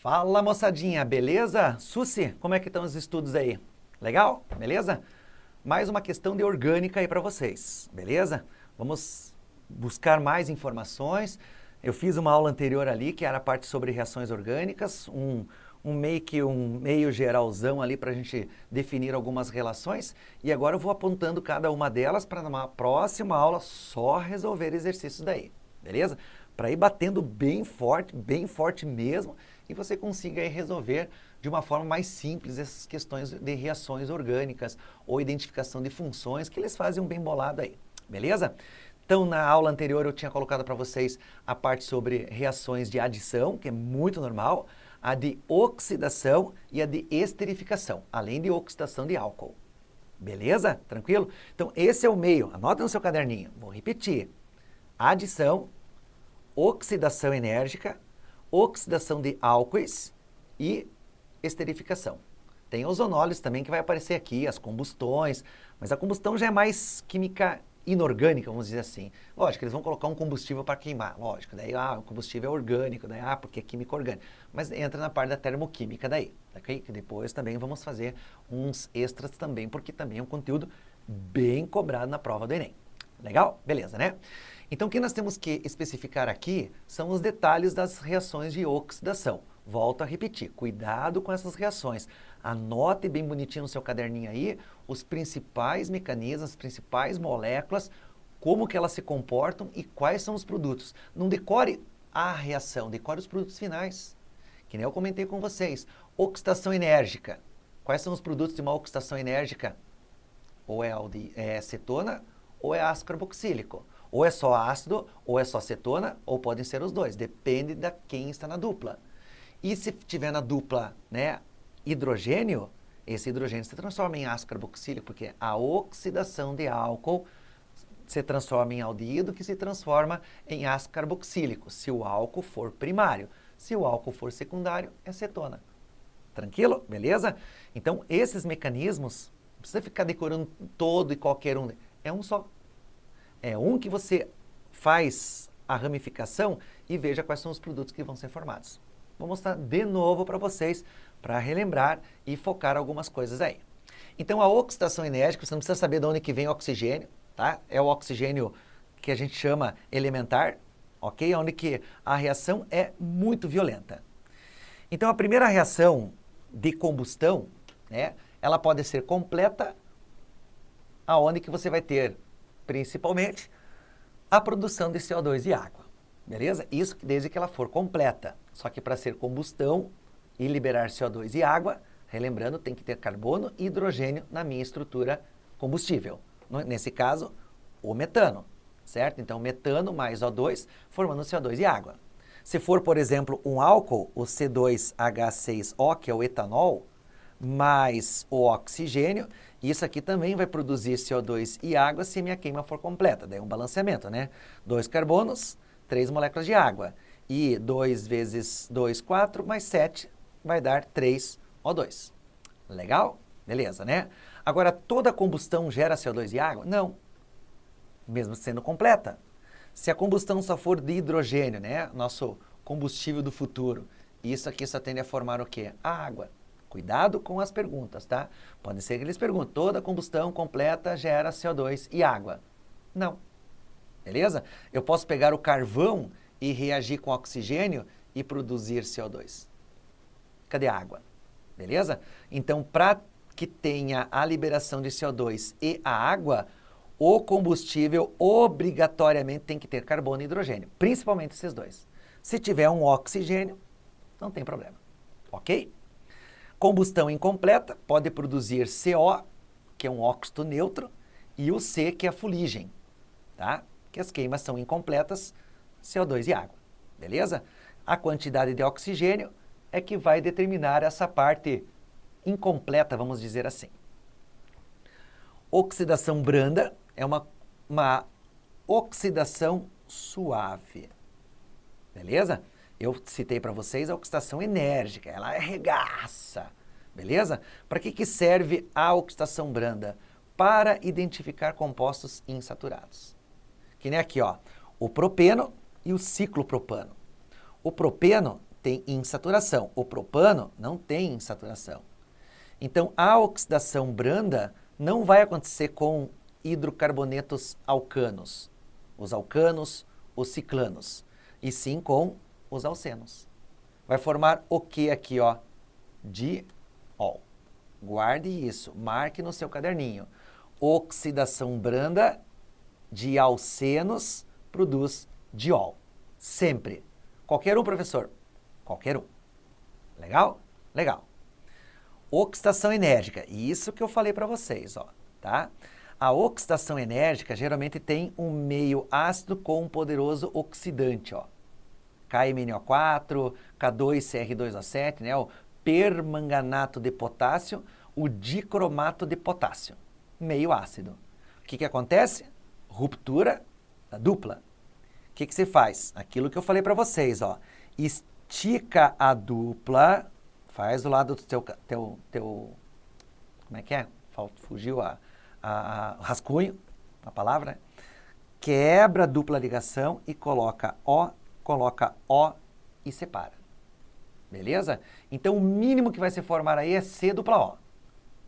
Fala, moçadinha, beleza? Susi, como é que estão os estudos aí? Legal? Beleza? Mais uma questão de orgânica aí para vocês, beleza? Vamos buscar mais informações. Eu fiz uma aula anterior ali, que era a parte sobre reações orgânicas, um meio geralzão ali para a gente definir algumas relações. E agora eu vou apontando cada uma delas para numa próxima aula só resolver exercícios daí, beleza? Para ir batendo bem forte mesmo, e você consiga aí resolver de uma forma mais simples essas questões de reações orgânicas ou identificação de funções que eles fazem um bem bolado aí, beleza? Então, na aula anterior eu tinha colocado para vocês a parte sobre reações de adição, que é muito normal, a de oxidação e a de esterificação, além de oxidação de álcool. Beleza? Tranquilo? Então, esse é o meio. Anota no seu caderninho. Vou repetir. Adição, oxidação enérgica, oxidação de álcoois e esterificação. Tem ozonóleos também que vai aparecer aqui, as combustões, mas a combustão já é mais química inorgânica, vamos dizer assim. Lógico, eles vão colocar um combustível para queimar, lógico, daí o combustível é orgânico, daí porque é química orgânica, mas entra na parte da termoquímica daí, ok? Que depois também vamos fazer uns extras também, porque também é um conteúdo bem cobrado na prova do Enem. Legal? Beleza, né? Então, o que nós temos que especificar aqui são os detalhes das reações de oxidação. Volto a repetir, cuidado com essas reações. Anote bem bonitinho no seu caderninho aí os principais mecanismos, as principais moléculas, como que elas se comportam e quais são os produtos. Não decore a reação, decore os produtos finais. Que nem eu comentei com vocês. Oxidação enérgica. Quais são os produtos de uma oxidação enérgica? Ou é cetona ou é ácido carboxílico. Ou é só ácido, ou é só cetona, ou podem ser os dois. Depende de quem está na dupla. E se tiver na dupla, né, hidrogênio, esse hidrogênio se transforma em ácido carboxílico, porque a oxidação de álcool se transforma em aldeído, que se transforma em ácido carboxílico, se o álcool for primário. Se o álcool for secundário, é cetona. Tranquilo? Beleza? Então, esses mecanismos, não precisa ficar decorando todo e qualquer um. É um só. É um que você faz a ramificação e veja quais são os produtos que vão ser formados. Vou mostrar de novo para vocês, para relembrar e focar algumas coisas aí. Então, a oxidação enérgica, você não precisa saber de onde que vem o oxigênio, tá? É o oxigênio que a gente chama elementar, ok? Onde que a reação é muito violenta. Então, a primeira reação de combustão, né? Ela pode ser completa, aonde que você vai ter, principalmente, a produção de CO2 e água, beleza? Isso desde que ela for completa. Só que para ser combustão e liberar CO2 e água, relembrando, tem que ter carbono e hidrogênio na minha estrutura combustível. Nesse caso, o metano, certo? Então, metano mais O2 formando CO2 e água. Se for, por exemplo, um álcool, o C2H6O, que é o etanol, mais o oxigênio, isso aqui também vai produzir CO2 e água se minha queima for completa. Daí é um balanceamento, né? 2 carbonos, 3 moléculas de água. E 2 vezes 2, 4, mais 7 vai dar 3 O2. Legal? Beleza, né? Agora, toda combustão gera CO2 e água? Não. Mesmo sendo completa. Se a combustão só for de hidrogênio, né? Nosso combustível do futuro, isso aqui só tende a formar o quê? A água. Cuidado com as perguntas, tá? Pode ser que eles perguntem, toda combustão completa gera CO2 e água. Não. Beleza? Eu posso pegar o carvão e reagir com oxigênio e produzir CO2. Cadê a água? Beleza? Então, para que tenha a liberação de CO2 e a água, o combustível obrigatoriamente tem que ter carbono e hidrogênio, principalmente esses dois. Se tiver um oxigênio, não tem problema. Ok? Combustão incompleta pode produzir CO, que é um óxido neutro, e o C, que é a fuligem, tá? Que as queimas são incompletas, CO2 e água, beleza? A quantidade de oxigênio é que vai determinar essa parte incompleta, vamos dizer assim. Oxidação branda é uma oxidação suave, beleza? Eu citei para vocês a oxidação enérgica, ela arregaça, beleza? Para que serve a oxidação branda? Para identificar compostos insaturados. Que nem aqui, ó, o propeno e o ciclopropano. O propeno tem insaturação. O propano não tem insaturação. Então, a oxidação branda não vai acontecer com hidrocarbonetos alcanos, os alcanos, os ciclanos, e sim com os alcenos. Vai formar o que aqui, ó? Diol. Guarde isso, marque no seu caderninho. Oxidação branda de alcenos produz diol. Sempre. Qualquer um, professor? Qualquer um. Legal? Legal. Oxidação enérgica. Isso que eu falei para vocês, ó, tá? A oxidação enérgica geralmente tem um meio ácido com um poderoso oxidante, ó. KMNO4, K2CR2O7, né? O permanganato de potássio, o dicromato de potássio. Meio ácido. O que acontece? Ruptura da dupla. O que você faz? Aquilo que eu falei para vocês, ó. Estica a dupla, faz do lado do teu como é que é? Fugiu o rascunho, a palavra, né? Quebra a dupla ligação e coloca O e separa. Beleza? Então, o mínimo que vai se formar aí é C dupla O.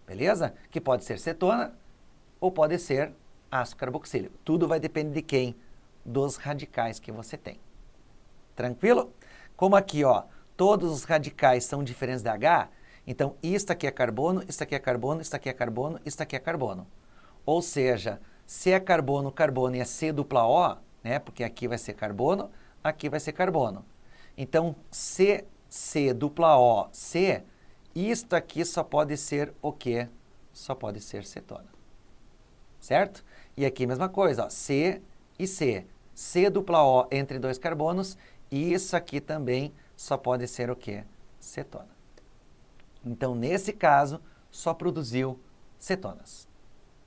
Beleza? Que pode ser cetona ou pode ser ácido carboxílico. Tudo vai depender de quem? Dos radicais que você tem. Tranquilo? Como aqui, ó, todos os radicais são diferentes de H, então isto aqui é carbono, isto aqui é carbono, isto aqui é carbono, isto aqui é carbono. Ou seja, se é carbono, carbono e é C dupla O, né, porque aqui vai ser carbono, aqui vai ser carbono. Então, C dupla O, C, isto aqui só pode ser o quê? Só pode ser cetona. Certo? E aqui a mesma coisa, ó, C e C. C dupla O entre dois carbonos, e isso aqui também só pode ser o quê? Cetona. Então, nesse caso, só produziu cetonas.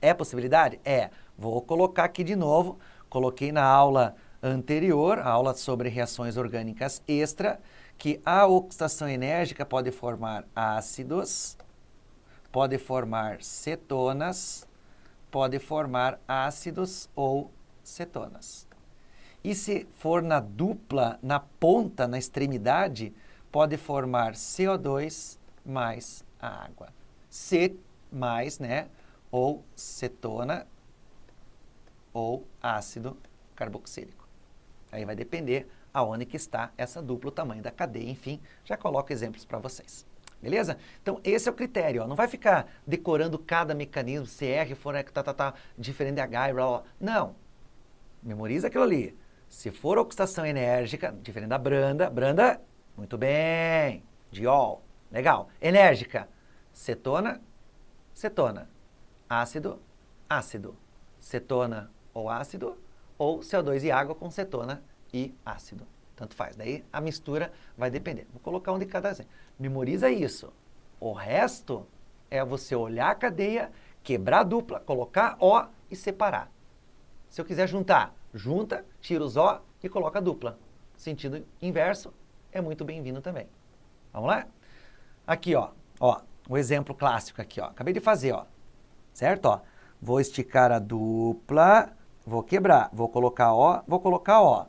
É possibilidade? É. Vou colocar aqui de novo. Coloquei na aula anterior, a aula sobre reações orgânicas extra, que a oxidação enérgica pode formar ácidos, pode formar cetonas, pode formar ácidos ou cetonas. E se for na dupla, na ponta, na extremidade, pode formar CO2 mais a água. C mais, né? Ou cetona ou ácido carboxílico. Aí vai depender aonde que está essa dupla, o tamanho da cadeia, enfim, já coloco exemplos para vocês. Beleza? Então, esse é o critério, ó. Não vai ficar decorando cada mecanismo, se R for diferente de H e blá, blá. Não. Memoriza aquilo ali. Se for oxidação enérgica, diferente da branda, muito bem, diol, legal. Enérgica, cetona, ácido, cetona ou ácido, ou CO2 e água com cetona e ácido. Tanto faz. Daí a mistura vai depender. Vou colocar um de cada exemplo. Memoriza isso. O resto é você olhar a cadeia, quebrar a dupla, colocar O e separar. Se eu quiser juntar, junta, tira os O e coloca a dupla. Sentido inverso é muito bem-vindo também. Vamos lá? Aqui, ó, o exemplo clássico aqui, ó. Acabei de fazer, ó. Certo? Ó. Vou esticar a dupla, vou quebrar, vou colocar O,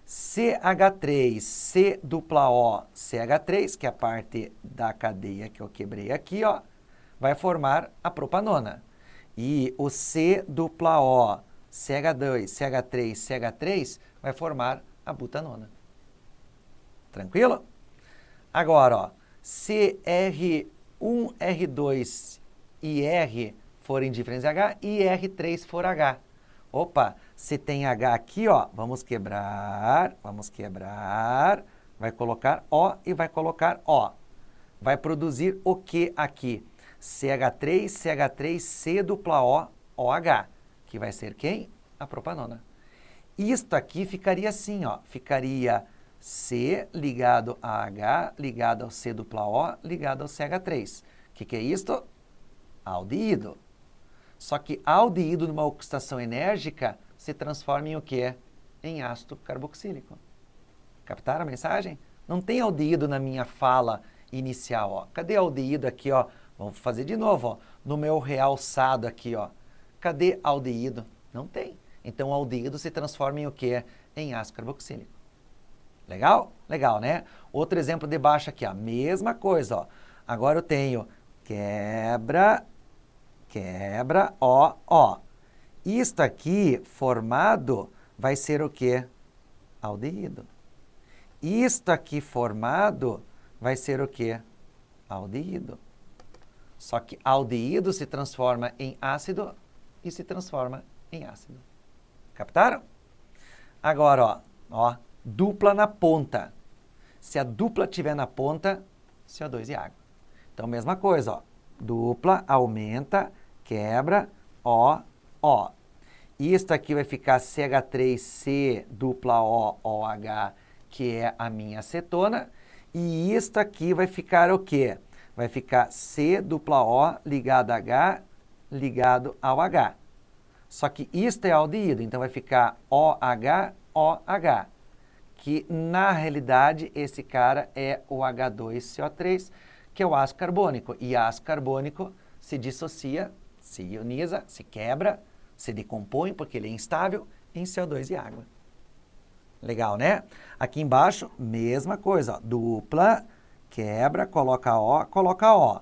CH3, C dupla O, CH3, que é a parte da cadeia que eu quebrei aqui, ó, vai formar a propanona. E o C dupla O, CH2, CH3, CH3 vai formar a butanona. Tranquilo? Agora, ó, se R1, R2 e R forem diferentes de H e R3 for H. Opa, se tem H aqui, ó, vamos quebrar, vai colocar O e vai colocar O. Vai produzir o que aqui? CH3, C dupla O, OH, que vai ser quem? A propanona. Isto aqui ficaria assim, ó, ficaria C ligado a H, ligado ao C dupla O, ligado ao CH3. O que é isto? Aldeído. Só que aldeído numa oxidação enérgica se transforma em o quê? Em ácido carboxílico. Captaram a mensagem? Não tem aldeído na minha fala inicial, ó. Cadê aldeído aqui, ó? Vamos fazer de novo, ó. No meu realçado aqui, ó. Cadê aldeído? Não tem. Então, aldeído se transforma em o quê? Em ácido carboxílico. Legal? Legal, né? Outro exemplo de baixo aqui, ó. Mesma coisa, ó. Agora eu tenho quebra, quebra, ó, ó. Isto aqui, formado, vai ser o quê? Aldeído. Isto aqui, formado, vai ser o quê? Aldeído. Só que aldeído se transforma em ácido e se transforma em ácido. Captaram? Agora, ó, dupla na ponta. Se a dupla estiver na ponta, CO2 e água. Então, mesma coisa, ó. Dupla, aumenta, quebra, ó, ó. Isto aqui vai ficar CH3C, dupla O, OH, que é a minha acetona. E isto aqui vai ficar o quê? Vai ficar C, dupla O, ligado a H, ligado ao H. Só que isto é aldeído, então vai ficar OH, OH. Que, na realidade, esse cara é o H2CO3, que é o ácido carbônico. E ácido carbônico se dissocia, se ioniza, se quebra, se decompõe, porque ele é instável, em CO2 e água. Legal, né? Aqui embaixo, mesma coisa. Ó. Dupla, quebra, coloca O.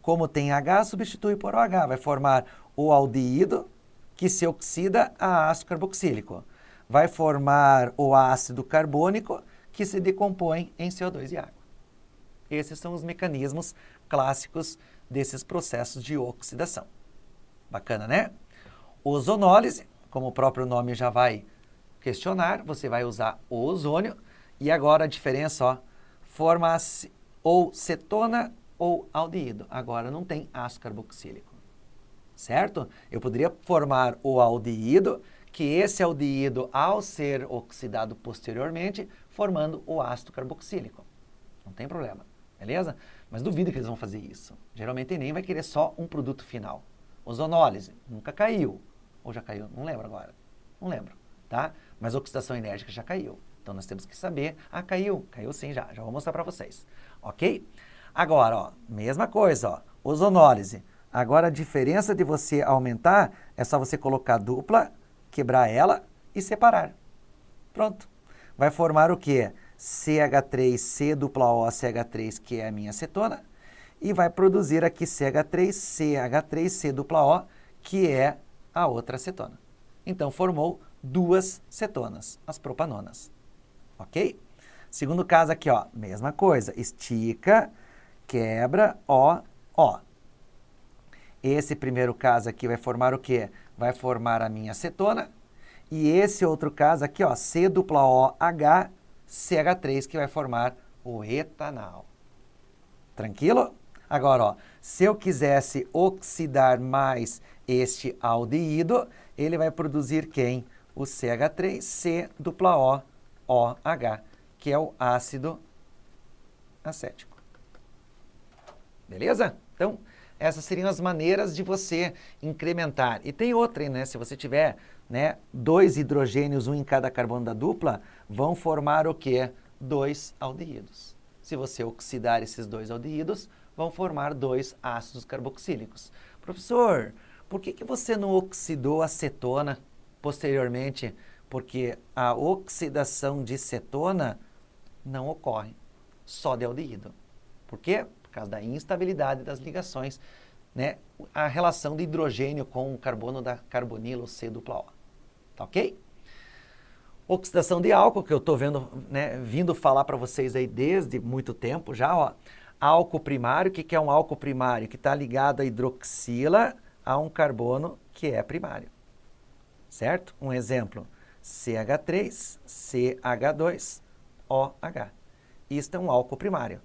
Como tem H, substitui por OH. Vai formar o aldeído, que se oxida a ácido carboxílico. Vai formar o ácido carbônico, que se decompõe em CO2 e água. Esses são os mecanismos clássicos desses processos de oxidação. Bacana, né? Ozonólise, como o próprio nome já vai questionar, você vai usar o ozônio. E agora a diferença, ó, forma-se ou cetona ou aldeído. Agora não tem ácido carboxílico, certo? Eu poderia formar o aldeído, que esse aldeído, ao ser oxidado posteriormente, formando o ácido carboxílico. Não tem problema, beleza? Mas duvido que eles vão fazer isso. Geralmente nem vai querer só um produto final. Ozonólise, nunca caiu. Ou já caiu? Não lembro agora. Não lembro, tá? Mas oxidação enérgica já caiu. Então nós temos que saber. Ah, caiu. Caiu sim já. Já vou mostrar para vocês. Ok? Agora, ó, mesma coisa, ó. Ozonólise. Agora a diferença de você aumentar é só você colocar dupla, quebrar ela e separar. Pronto. Vai formar o quê? CH3C dupla O, CH3, que é a minha acetona, e vai produzir aqui CH3C dupla O, que é a outra acetona. Então, formou duas cetonas, as propanonas. Ok? Segundo caso aqui, ó, mesma coisa. Estica, quebra, O, O. Esse primeiro caso aqui vai formar o quê? Vai formar a minha acetona. E esse outro caso aqui, ó, C dupla O, H, CH3, que vai formar o etanol. Tranquilo? Agora, ó, se eu quisesse oxidar mais este aldeído, ele vai produzir quem? O CH3C dupla O, OH, que é o ácido acético. Beleza? Então, essas seriam as maneiras de você incrementar. E tem outra, né? Se você tiver, né, 2 hidrogênios, um em cada carbono da dupla, vão formar o quê? 2 aldeídos. Se você oxidar esses 2 aldeídos, vão formar 2 ácidos carboxílicos. Professor, por que você não oxidou a cetona posteriormente? Porque a oxidação de cetona não ocorre, só de aldeído. Por quê? Por causa da instabilidade das ligações, né? A relação de hidrogênio com o carbono da carbonilo C dupla O. Tá ok? Oxidação de álcool, que eu estou vendo, né, vindo falar para vocês aí desde muito tempo já, ó. Álcool primário, o que é um álcool primário? Que está ligado a hidroxila a um carbono que é primário. Certo? Um exemplo, CH3, CH2, OH. Isto é um álcool primário,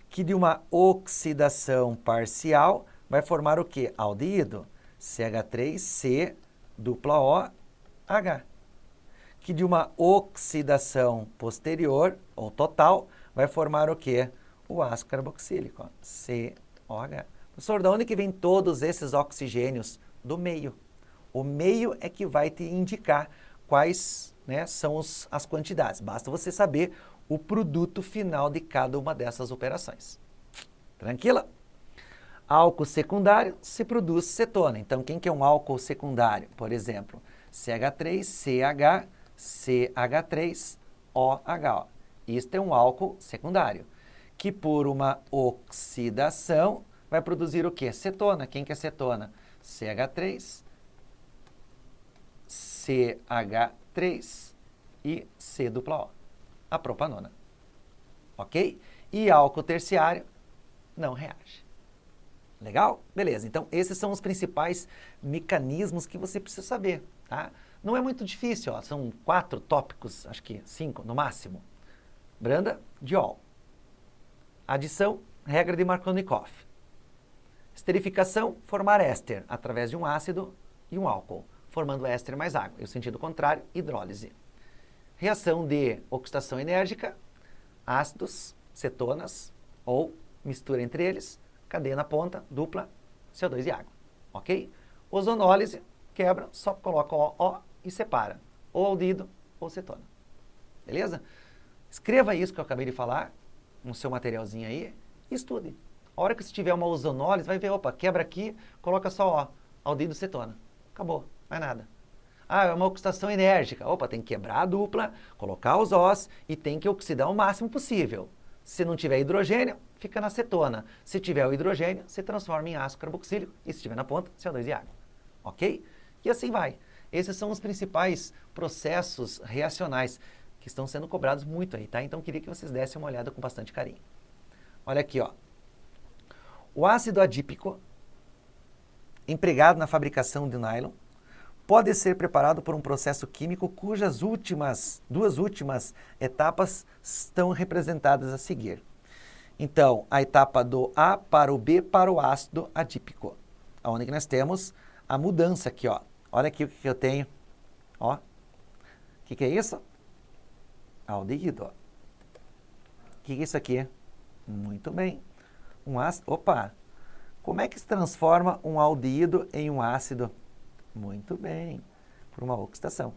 que de uma oxidação parcial vai formar o quê? Aldeído, CH3C dupla OH. Que de uma oxidação posterior, ou total, vai formar o quê? O ácido carboxílico, ó, COH. Professor, de onde que vem todos esses oxigênios? Do meio. O meio é que vai te indicar quais, né, são as quantidades. Basta você saber o produto final de cada uma dessas operações. Tranquila? Álcool secundário se produz cetona. Então, quem que é um álcool secundário? Por exemplo, CH3, CH, CH3, OH. Isto é um álcool secundário, que por uma oxidação vai produzir o quê? Cetona. Quem que é cetona? CH3, CH3 e C dupla O, a propanona. Ok? E álcool terciário não reage. Legal? Beleza. Então, esses são os principais mecanismos que você precisa saber, tá? Não é muito difícil, ó. São 4 tópicos, acho que 5 no máximo. Branda, diol. Adição, regra de Markovnikov. Esterificação, formar éster através de um ácido e um álcool, formando éster mais água. E o sentido contrário, hidrólise. Reação de oxidação enérgica, ácidos, cetonas, ou mistura entre eles, cadeia na ponta, dupla, CO2 e água. Ok? Ozonólise, quebra, só coloca O e separa. Ou aldeído ou cetona. Beleza? Escreva isso que eu acabei de falar no seu materialzinho aí e estude. A hora que você tiver uma ozonólise, vai ver, opa, quebra aqui, coloca só O, aldeído, cetona. Acabou, mais nada. Ah, é uma oxidação enérgica. Opa, tem que quebrar a dupla, colocar os Os e tem que oxidar o máximo possível. Se não tiver hidrogênio, fica na cetona. Se tiver o hidrogênio, se transforma em ácido carboxílico e se tiver na ponta, CO2 e água. Ok? E assim vai. Esses são os principais processos reacionais que estão sendo cobrados muito aí, tá? Então, queria que vocês dessem uma olhada com bastante carinho. Olha aqui, ó. O ácido adípico, empregado na fabricação de nylon, pode ser preparado por um processo químico cujas duas últimas etapas estão representadas a seguir. Então, a etapa do A para o B para o ácido adípico, onde nós temos a mudança aqui, ó. Olha aqui o que eu tenho, ó. O que é isso? Aldeído, ó. O que é isso aqui? Muito bem. Um ácido, opa! Como é que se transforma um aldeído em um ácido? Muito bem, por uma oxidação.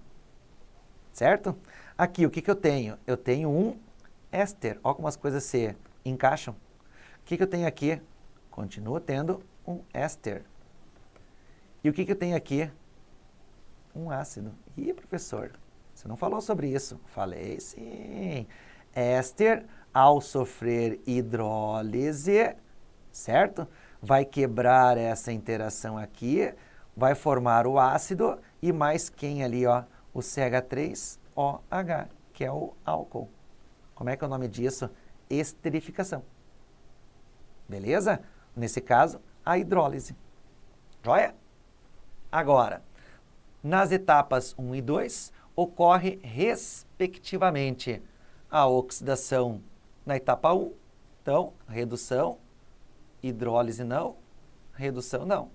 Certo? Aqui, o que eu tenho? Eu tenho um éster. Olha como as coisas se encaixam. O que eu tenho aqui? Continuo tendo um éster. E o que eu tenho aqui? Um ácido. Ih, professor, você não falou sobre isso. Falei sim. Éster, ao sofrer hidrólise, certo? Vai quebrar essa interação aqui, vai formar o ácido e mais quem ali, ó? O CH3OH, que é o álcool. Como é que é o nome disso? Esterificação. Beleza? Nesse caso, a hidrólise. Joia? Agora, nas etapas 1 e 2, ocorre respectivamente a oxidação na etapa 1, então, redução, hidrólise não, redução não.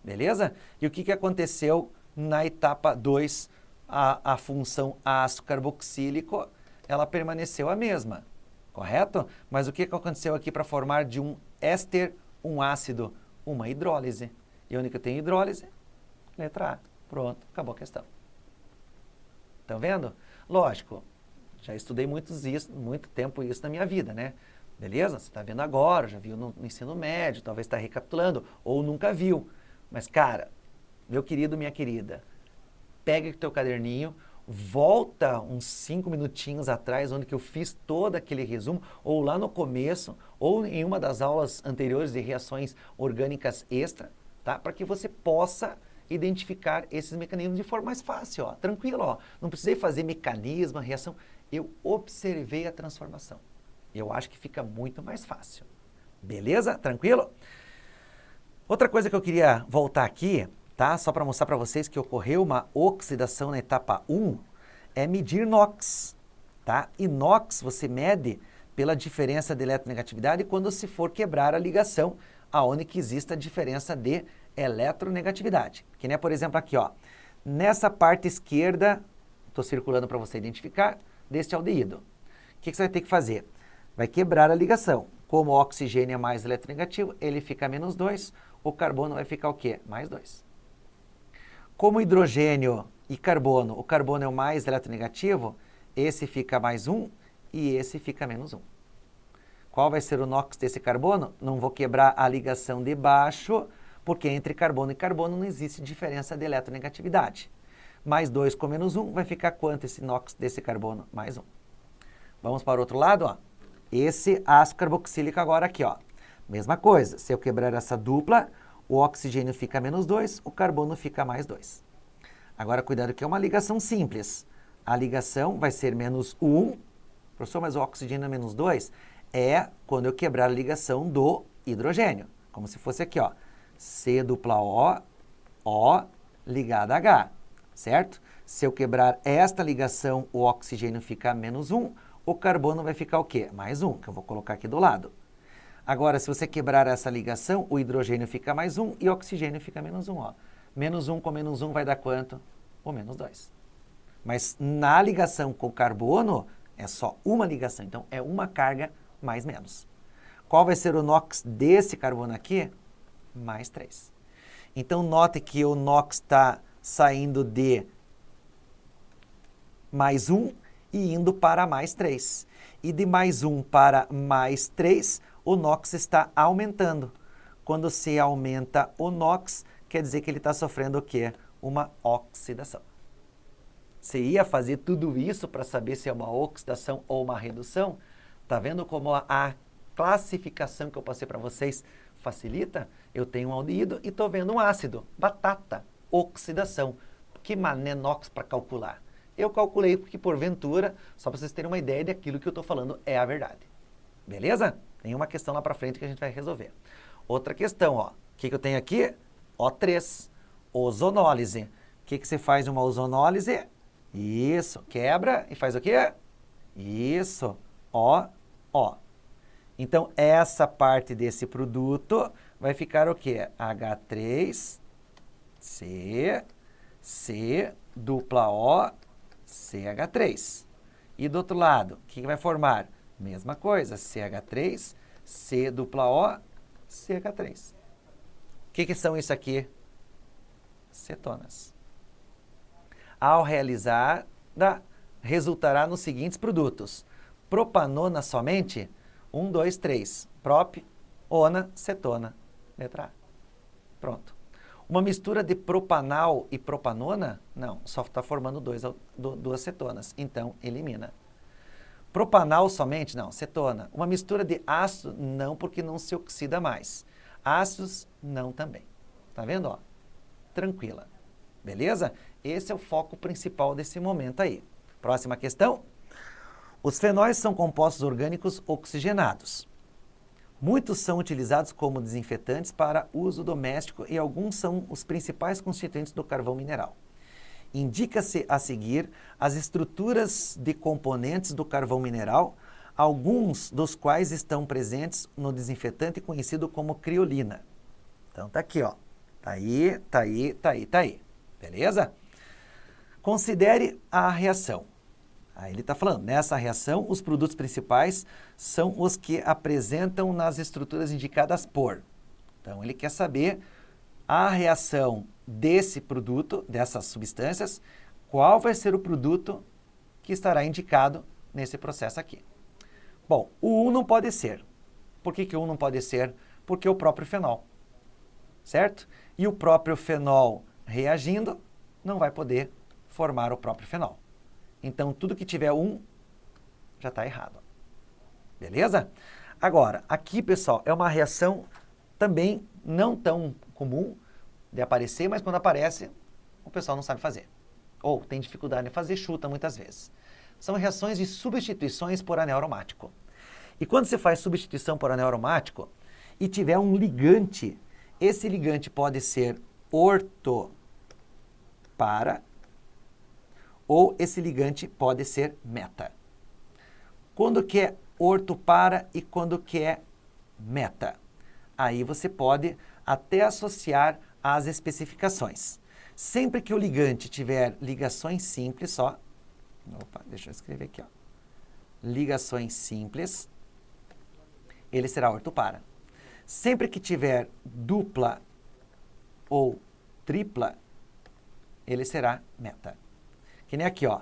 Beleza? E o que aconteceu na etapa 2? A função ácido carboxílico, ela permaneceu a mesma, correto? Mas o que aconteceu aqui para formar de um éster, um ácido? Uma hidrólise. E onde que eu tenho hidrólise? Letra A. Pronto, acabou a questão. Estão vendo? Lógico, já estudei muito tempo isso na minha vida, né? Beleza? Você está vendo agora, já viu no ensino médio, talvez está recapitulando, ou nunca viu. Mas, cara, meu querido, minha querida, pega o teu caderninho, volta uns 5 minutinhos atrás, onde que eu fiz todo aquele resumo, ou lá no começo, ou em uma das aulas anteriores de reações orgânicas extra, tá? Para que você possa identificar esses mecanismos de forma mais fácil, ó. Tranquilo, ó. Não precisei fazer mecanismo, reação. Eu observei a transformação. Eu acho que fica muito mais fácil. Beleza? Tranquilo? Outra coisa que eu queria voltar aqui, tá? Só para mostrar para vocês que ocorreu uma oxidação na etapa 1, é medir NOx, tá? E NOx você mede pela diferença de eletronegatividade quando se for quebrar a ligação, aonde que exista a diferença de eletronegatividade. Que nem, por exemplo, aqui, ó. Nessa parte esquerda, estou circulando para você identificar, deste aldeído. O que você vai ter que fazer? Vai quebrar a ligação. Como o oxigênio é mais eletronegativo, ele fica menos 2, o carbono vai ficar o quê? Mais 2. Como hidrogênio e carbono, o carbono é o mais eletronegativo, esse fica mais 1 e esse fica menos 1. Qual vai ser o NOx desse carbono? Não vou quebrar a ligação de baixo, porque entre carbono e carbono não existe diferença de eletronegatividade. Mais 2 com menos 1 vai ficar quanto esse NOx desse carbono? Mais 1. Vamos para o outro lado, ó. Esse ácido carboxílico agora aqui, ó. Mesma coisa, se eu quebrar essa dupla, o oxigênio fica menos 2, o carbono fica mais 2. Agora, cuidado que é uma ligação simples. A ligação vai ser menos 1. Professor, mas o oxigênio é menos 2? É quando eu quebrar a ligação do hidrogênio. Como se fosse aqui, ó. C dupla O ligado a H, certo? Se eu quebrar esta ligação, o oxigênio fica menos 1, o carbono vai ficar o quê? Mais 1, que eu vou colocar aqui do lado. Agora, se você quebrar essa ligação, o hidrogênio fica mais 1 e o oxigênio fica menos 1, ó. Menos 1 com menos 1 vai dar quanto? O menos 2. Mas na ligação com o carbono, é só uma ligação, então é uma carga mais menos. Qual vai ser o NOx desse carbono aqui? Mais 3. Então, note que o NOx está saindo de mais 1 e indo para mais 3. E de mais 1 para mais 3, o NOx está aumentando. Quando se aumenta o NOx, quer dizer que ele está sofrendo o quê? Uma oxidação. Você ia fazer tudo isso para saber se é uma oxidação ou uma redução? Está vendo como a classificação que eu passei para vocês facilita? Eu tenho um aldeído e estou vendo um ácido. Batata, oxidação. Que mané NOx para calcular? Eu calculei porque, porventura, só para vocês terem uma ideia daquilo que eu estou falando é a verdade. Beleza? Tem uma questão lá para frente que a gente vai resolver. Outra questão, ó. O que eu tenho aqui? O3, ozonólise. O que você faz em uma ozonólise? Isso, quebra e faz o quê? Isso, ó. Então, essa parte desse produto vai ficar o quê? H3, C dupla O, CH3. E do outro lado, o que vai formar? Mesma coisa, CH3, C dupla O, CH3. O que são isso aqui? Cetonas. Ao realizar, resultará nos seguintes produtos. Propanona somente, 1, 2, 3. Prop, ona, cetona. Letra A. Pronto. Uma mistura de propanal e propanona? Não, só está formando duas cetonas. Então, elimina. Propanal somente? Não, cetona. Uma mistura de ácido? Não, porque não se oxida mais. Ácidos? Não também. Tá vendo? Ó? Tranquila. Beleza? Esse é o foco principal desse momento aí. Próxima questão. Os fenóis são compostos orgânicos oxigenados. Muitos são utilizados como desinfetantes para uso doméstico e alguns são os principais constituintes do carvão mineral. Indica-se a seguir as estruturas de componentes do carvão mineral, alguns dos quais estão presentes no desinfetante conhecido como criolina. Então tá aqui, ó. Tá aí. Beleza? Considere a reação. Aí ele está falando, nessa reação, os produtos principais são os que apresentam nas estruturas indicadas por. Então, ele quer saber a reação desse produto, dessas substâncias, qual vai ser o produto que estará indicado nesse processo aqui. Bom, o 1 não pode ser. Por que o 1 não pode ser? Porque é o próprio fenol, certo? E o próprio fenol reagindo não vai poder formar o próprio fenol. Então, tudo que tiver 1 já está errado. Beleza? Agora, aqui, pessoal, é uma reação também não tão comum de aparecer, mas quando aparece, o pessoal não sabe fazer. Ou tem dificuldade em fazer, chuta muitas vezes. São reações de substituições por anel aromático. E quando você faz substituição por anel aromático e tiver um ligante, esse ligante pode ser ortopara, ou esse ligante pode ser meta. Quando que é ortopara e quando que é meta? Aí você pode até associar as especificações. Sempre que o ligante tiver ligações simples, deixa eu escrever aqui, ó. Ligações simples, ele será ortopara. Sempre que tiver dupla ou tripla, ele será meta. Que nem aqui, ó.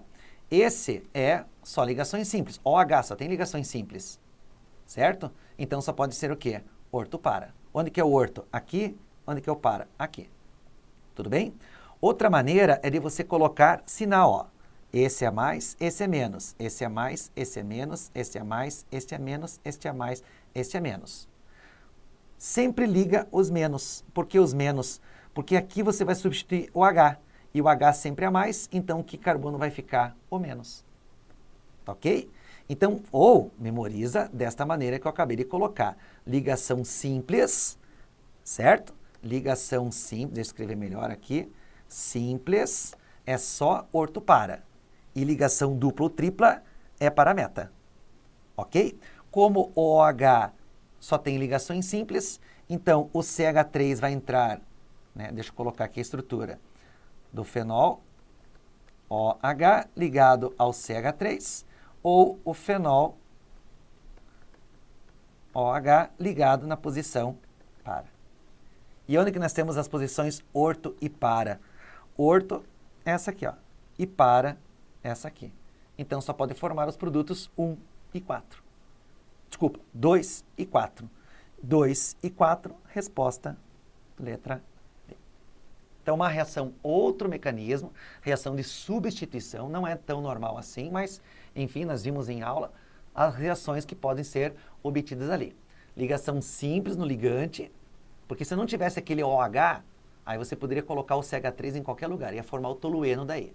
Esse é só ligações simples. OH só tem ligações simples, certo? Então só pode ser o quê? Ortopara. Onde que é o orto? Aqui. Onde que é o para? Aqui. Tudo bem? Outra maneira é de você colocar sinal, ó. Esse é mais, esse é menos. Esse é mais, esse é menos, esse é mais, este é menos, este é mais, este é menos. Sempre liga os menos. Por que os menos? Porque aqui você vai substituir o H. E o H sempre é mais, então que carbono vai ficar? O menos. Ok? Então, ou memoriza desta maneira que eu acabei de colocar. Ligação simples, certo? Ligação simples, deixa eu escrever melhor aqui. Simples é só orto-para. E ligação dupla ou tripla é para meta. Ok? Como o OH só tem ligações simples, então o CH3 vai entrar, né? Deixa eu colocar aqui a estrutura do fenol OH ligado ao CH3, ou o fenol OH ligado na posição para. E onde que nós temos as posições orto e para? Orto, essa aqui, ó, e para, essa aqui. Então, só pode formar os produtos 1 e 4. Desculpa, 2 e 4. 2 e 4, resposta, letra B. Então, uma reação, outro mecanismo, reação de substituição, não é tão normal assim, mas, enfim, nós vimos em aula as reações que podem ser obtidas ali. Ligação simples no ligante, porque se não tivesse aquele OH, aí você poderia colocar o CH3 em qualquer lugar, ia formar o tolueno daí.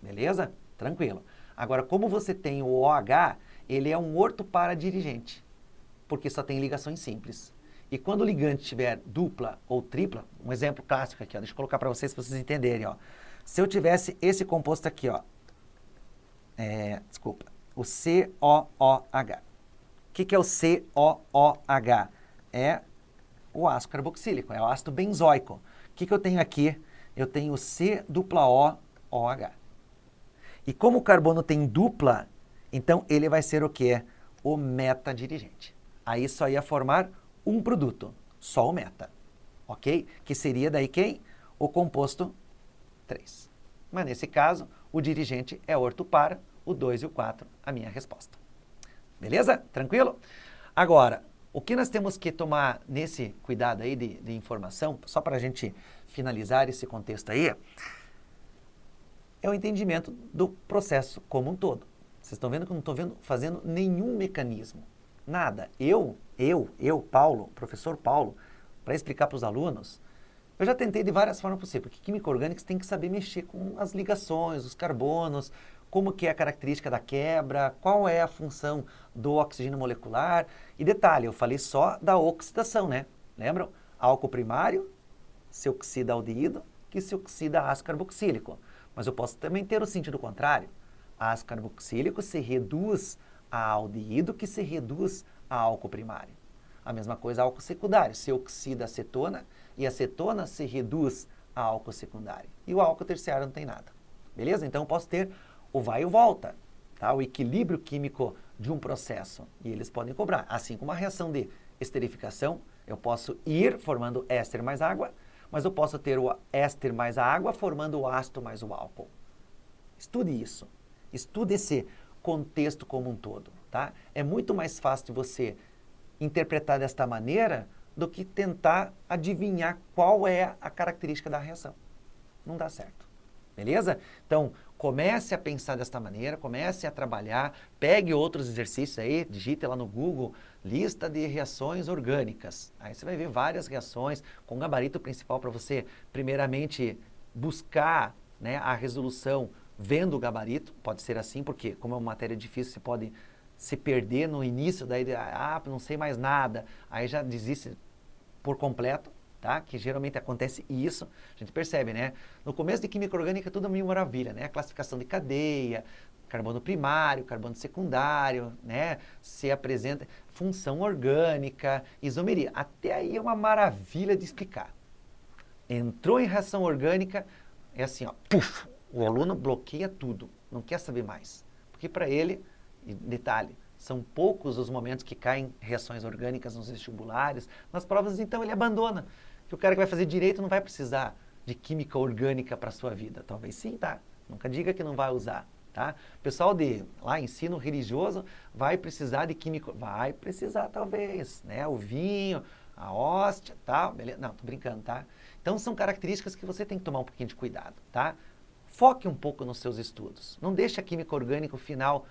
Beleza? Tranquilo. Agora, como você tem o OH, ele é um orto-para dirigente, porque só tem ligações simples. E quando o ligante tiver dupla ou tripla, um exemplo clássico aqui, ó, deixa eu colocar para vocês entenderem. Ó. Se eu tivesse esse composto aqui, ó, o COOH. O que é o COOH? É o ácido carboxílico, é o ácido benzoico. O que eu tenho aqui? Eu tenho o C-O-OH. E como o carbono tem dupla, então ele vai ser o quê? O meta-dirigente. Aí só ia formar um produto, só o meta, ok? Que seria daí quem? O composto 3. Mas nesse caso, o dirigente é orto-para, o 2 e o 4, a minha resposta. Beleza? Tranquilo? Agora, o que nós temos que tomar nesse cuidado aí de informação, só para a gente finalizar esse contexto aí, é o entendimento do processo como um todo. Vocês estão vendo que eu não estou fazendo nenhum mecanismo. Nada. Eu, Paulo, professor Paulo, para explicar para os alunos, eu já tentei de várias formas possíveis, porque química orgânica você tem que saber mexer com as ligações, os carbonos, como que é a característica da quebra, qual é a função do oxigênio molecular. E detalhe, eu falei só da oxidação, né? Lembram? Álcool primário se oxida aldeído, que se oxida ácido carboxílico. Mas eu posso também ter o sentido contrário. Ácido carboxílico se reduz a aldeído, que se reduz a álcool primário. A mesma coisa álcool secundário, se oxida a acetona e a acetona se reduz a álcool secundário. E o álcool terciário não tem nada. Beleza? Então eu posso ter o vai e o volta, tá? O equilíbrio químico de um processo. E eles podem cobrar. Assim como a reação de esterificação, eu posso ir formando éster mais água, mas eu posso ter o éster mais a água formando o ácido mais o álcool. Estude isso. Estude esse contexto como um todo, tá? É muito mais fácil de você interpretar desta maneira do que tentar adivinhar qual é a característica da reação. Não dá certo. Beleza? Então, comece a pensar desta maneira, comece a trabalhar, pegue outros exercícios aí, digite lá no Google, lista de reações orgânicas. Aí você vai ver várias reações com gabarito principal para você, primeiramente, buscar, né, a resolução vendo o gabarito, pode ser assim, porque como é uma matéria difícil, você pode se perder no início, daí, não sei mais nada, aí já desiste por completo, tá? Que geralmente acontece isso, a gente percebe, né? No começo de química orgânica tudo é meio maravilha, né? A classificação de cadeia, carbono primário, carbono secundário, né? Se apresenta função orgânica, isomeria. Até aí é uma maravilha de explicar. Entrou em reação orgânica, é assim, ó, puf, o aluno bloqueia tudo, não quer saber mais. Porque para ele, e detalhe, são poucos os momentos que caem reações orgânicas nos vestibulares, nas provas, então ele abandona. Que o cara que vai fazer direito não vai precisar de química orgânica para a sua vida. Talvez sim, tá? Nunca diga que não vai usar, tá? O pessoal de lá, ensino religioso, vai precisar de química, vai precisar talvez, né? O vinho, a hóstia, tal, beleza? Não, tô brincando, tá? Então são características que você tem que tomar um pouquinho de cuidado, tá? foque um pouco nos seus estudos. Não deixe a química orgânica final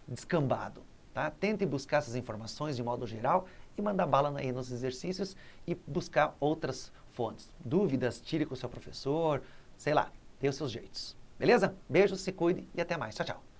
descambado. Tá? Tente buscar essas informações de modo geral e mandar bala aí nos exercícios e buscar outras fontes. Dúvidas, tire com o seu professor, sei lá, dê os seus jeitos. Beleza? Beijos, se cuide e até mais. Tchau, tchau.